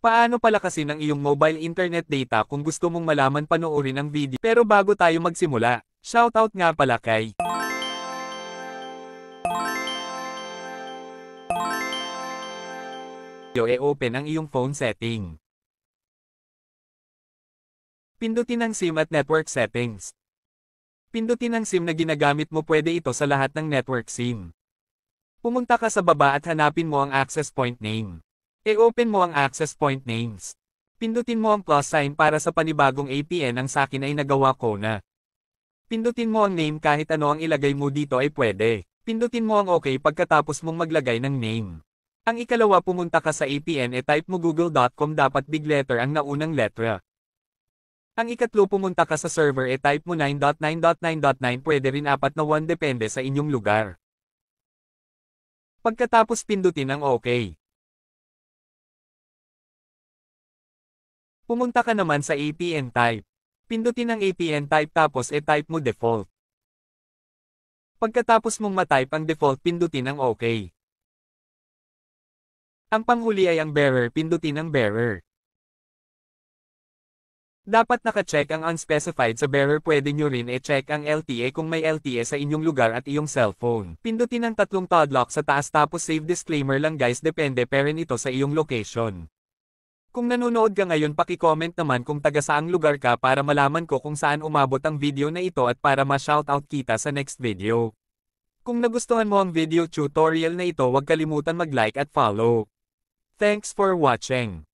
Paano palakasin ang iyong mobile internet data kung gusto mong malaman panoorin ang video? Pero bago tayo magsimula, shoutout nga pala kay open ang iyong phone setting. Pindutin ang SIM at network settings. Pindutin ang SIM na ginagamit mo, pwede ito sa lahat ng network SIM. Pumunta ka sa baba at hanapin mo ang access point name. I-open mo ang access point names. Pindutin mo ang plus sign para sa panibagong APN. Ang sakin ay nagawa ko na. Pindutin mo ang name, kahit ano ang ilagay mo dito ay pwede. Pindutin mo ang OK pagkatapos mong maglagay ng name. Ang ikalawa, pumunta ka sa APN, type mo google.com, dapat big letter ang naunang letra. Ang ikatlo, pumunta ka sa server, type mo 9.9.9.9, pwede rin 4 na 1, depende sa inyong lugar. Pagkatapos pindutin ang OK. Pumunta ka naman sa APN type. Pindutin ang APN type tapos type mo default. Pagkatapos mong matype ang default, pindutin ang OK. Ang panghuli ay ang bearer, pindutin ang bearer. Dapat naka-check ang unspecified sa bearer, pwede nyo rin check ang LTE kung may LTE sa inyong lugar at iyong cellphone. Pindutin ang tatlong padlock sa taas tapos save. Disclaimer lang guys, depende pa rin ito sa iyong location. Kung nanonood ka ngayon, paki-comment naman kung taga saang lugar ka para malaman ko kung saan umabot ang video na ito at para ma-shoutout kita sa next video. Kung nagustuhan mo ang video tutorial na ito, huwag kalimutan mag-like at follow. Thanks for watching.